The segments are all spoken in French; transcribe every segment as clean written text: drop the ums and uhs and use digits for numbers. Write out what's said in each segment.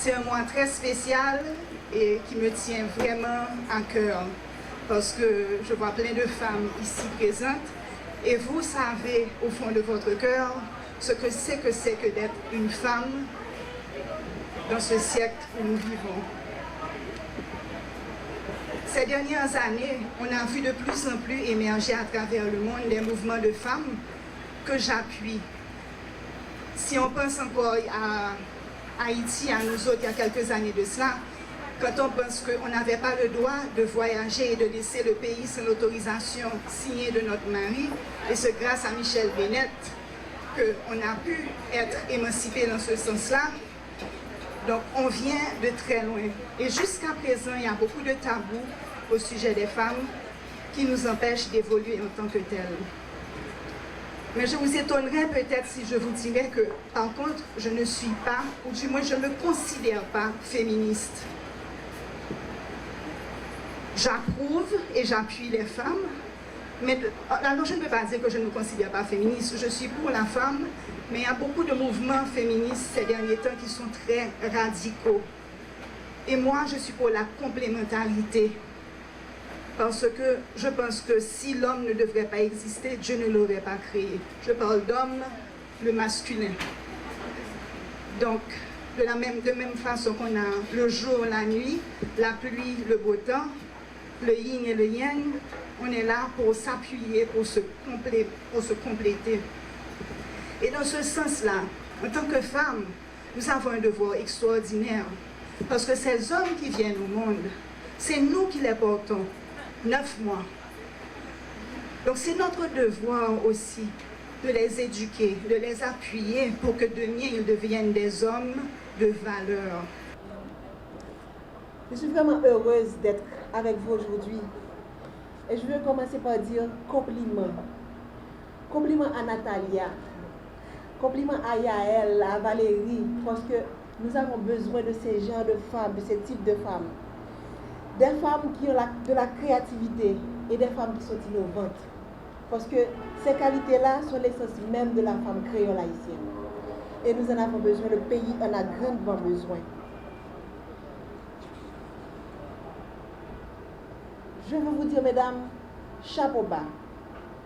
C'est un mois très spécial et qui me tient vraiment à cœur parce que je vois plein de femmes ici présentes et vous savez au fond de votre cœur ce que c'est que d'être une femme dans ce siècle où nous vivons. Ces dernières années, on a vu de plus en plus émerger à travers le monde les mouvements de femmes que j'appuie. Si on pense encore à Haïti, à nous autres, il y a quelques années de cela, quand on pense qu'on n'avait pas le droit de voyager et de laisser le pays sans l'autorisation signée de notre mari, et c'est grâce à Michel Bennett qu'on a pu être émancipé dans ce sens-là. Donc on vient de très loin. Et jusqu'à présent, il y a beaucoup de tabous au sujet des femmes qui nous empêchent d'évoluer en tant que telles. Mais je vous étonnerais peut-être si je vous dirais que, par contre, je ne suis pas, ou du moins je ne me considère pas féministe. J'approuve et j'appuie les femmes, mais alors je ne peux pas dire que je ne me considère pas féministe. Je suis pour la femme, mais il y a beaucoup de mouvements féministes ces derniers temps qui sont très radicaux. Et moi, je suis pour la complémentarité. Parce que je pense que si l'homme ne devrait pas exister, Dieu ne l'aurait pas créé. Je parle d'homme, le masculin. Donc, de même façon qu'on a le jour, la nuit, la pluie, le beau temps, le yin et le yang, on est là pour s'appuyer, pour se compléter. Et dans ce sens-là, en tant que femme, nous avons un devoir extraordinaire. Parce que ces hommes qui viennent au monde, c'est nous qui les portons. 9 mois. Donc c'est notre devoir aussi de les éduquer, de les appuyer pour que demain ils deviennent des hommes de valeur. Je suis vraiment heureuse d'être avec vous aujourd'hui. Et je veux commencer par dire compliment. Compliment à Natalia. Compliment à Yael, à Valérie, parce que nous avons besoin de ces genres de femmes, de ces types de femmes. Des femmes qui ont de la créativité et des femmes qui sont innovantes. Parce que ces qualités-là sont l'essence même de la femme créole haïtienne. Et nous en avons besoin, le pays en a grandement besoin. Je veux vous dire, mesdames, chapeau bas.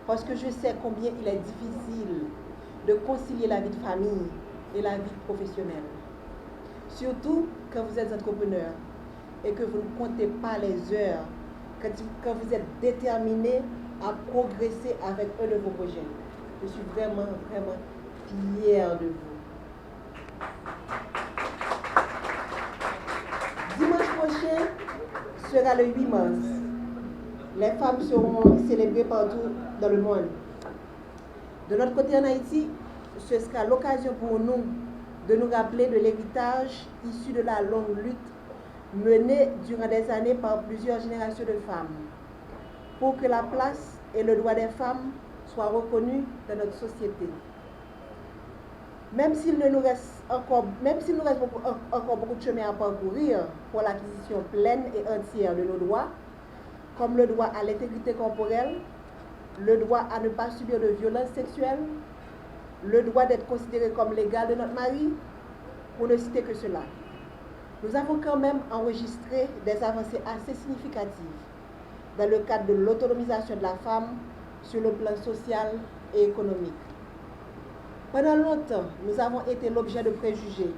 Parce que je sais combien il est difficile de concilier la vie de famille et la vie professionnelle. Surtout quand vous êtes entrepreneur et que vous ne comptez pas les heures, quand vous êtes déterminé à progresser avec un de vos projets. Je suis vraiment, vraiment fière de vous. Dimanche prochain sera le 8 mars. Les femmes seront célébrées partout dans le monde. De notre côté en Haïti, ce sera l'occasion pour nous de nous rappeler de l'héritage issu de la longue lutte menée durant des années par plusieurs générations de femmes, pour que la place et le droit des femmes soient reconnus dans notre société. Même s'il nous reste encore beaucoup de chemin à parcourir pour l'acquisition pleine et entière de nos droits, comme le droit à l'intégrité corporelle, le droit à ne pas subir de violences sexuelles, le droit d'être considéré comme l'égal de notre mari, pour ne citer que cela. Nous avons quand même enregistré des avancées assez significatives dans le cadre de l'autonomisation de la femme sur le plan social et économique. Pendant longtemps, nous avons été l'objet de préjugés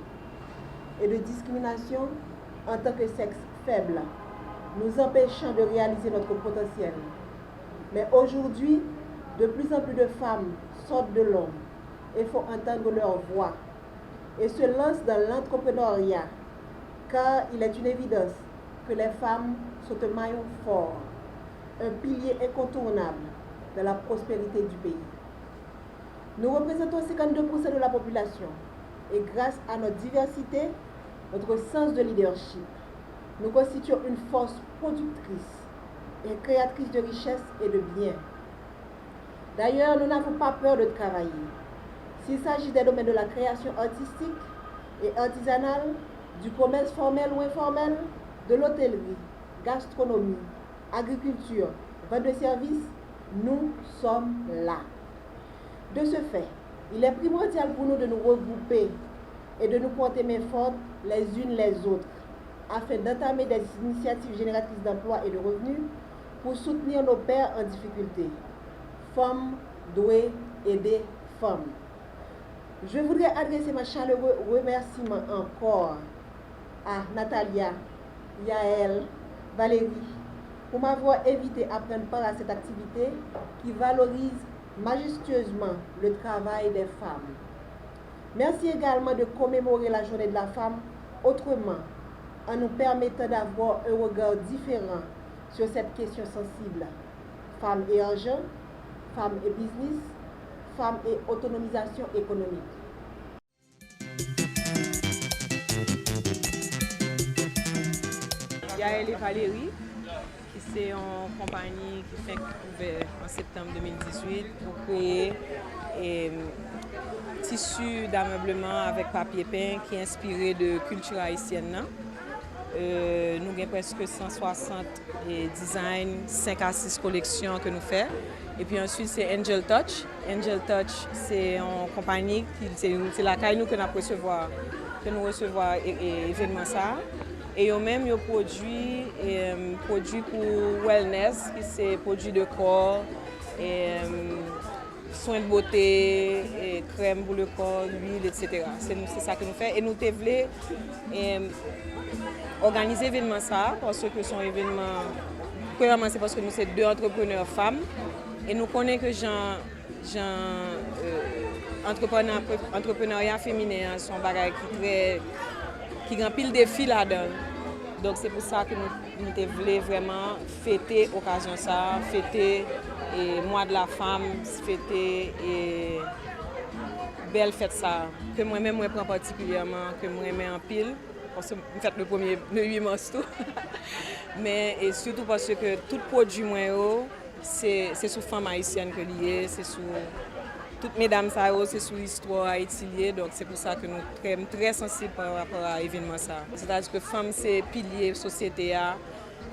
et de discrimination en tant que sexe faible, nous empêchant de réaliser notre potentiel. Mais aujourd'hui, de plus en plus de femmes sortent de l'ombre et font entendre leur voix et se lancent dans l'entrepreneuriat, car il est une évidence que les femmes sont un maillon fort, un pilier incontournable de la prospérité du pays. Nous représentons 52% de la population et grâce à notre diversité, notre sens de leadership, nous constituons une force productrice et créatrice de richesses et de biens. D'ailleurs, nous n'avons pas peur de travailler. S'il s'agit des domaines de la création artistique et artisanale, du commerce formel ou informel, de l'hôtellerie, gastronomie, agriculture, vente de services, nous sommes là. De ce fait, il est primordial pour nous de nous regrouper et de nous porter main forte les unes les autres afin d'entamer des initiatives génératrices d'emplois et de revenus pour soutenir nos pères en difficulté. Femmes doivent aider femmes. Je voudrais adresser ma chaleureux remerciement encore à Natalia, Yael, Valérie pour m'avoir invité à prendre part à cette activité qui valorise majestueusement le travail des femmes. Merci également de commémorer la journée de la femme autrement, en nous permettant d'avoir un regard différent sur cette question sensible. Femmes et argent, femmes et business, femmes et autonomisation économique. Yael et Valérie, qui c'est une compagnie qui fait ouvert en septembre 2018 pour créer tissu d'ameublement avec papier peint qui est inspiré de culture haïtienne. Nous avons presque 160 designs, 5 à 6 collections que nous faisons. Et puis ensuite, c'est Angel Touch. Angel Touch, c'est une compagnie c'est la caille nous que nous recevons événement ça. Et eux-mêmes, ils produisent produits pour wellness, qui c'est produits de corps, soins de beauté, crème pour le corps, huile, etc. C'est ça que nous faisons. Et nous voulons organiser l'événement ça, parce que son événement, premièrement, c'est parce que nous sommes 2 entrepreneurs femmes. Et nous connaissons que entrepreneuriat féminin sont bagages qui grand pile défi là-dedans. Donc c'est pour ça que nous voulons vraiment fêter l'occasion ça, fêter le mois de la femme, fêter et belle fête ça, que moi-même je prends particulièrement, que moi j'aime en pile, parce que je fais le 8 mars tout. Mais et surtout parce que tout produit moi c'est sous femme haïtienne que lié, c'est sous toutes mesdames ça c'est sous l'histoire haïtienne, donc c'est pour ça que nous sommes très sensibles par rapport à l'événement ça. C'est-à-dire que femme c'est pilier de la société,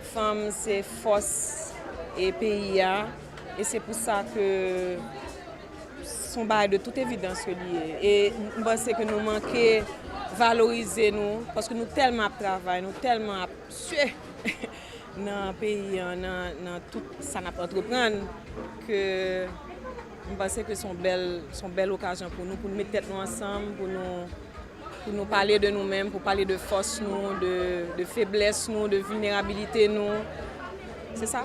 femme c'est force et pays, et c'est pour ça que sont bail de toute évidence lié. Et je pense que nous manquons valoriser nous parce que nous tellement travaillons, nous tellement suer dans le pays, dans tout ça n'a pas entreprendre que je pense que c'est une belle occasion pour nous mettre tête nous ensemble, pour nous parler de nous-mêmes, pour parler de force, de faiblesse, de vulnérabilité. C'est ça.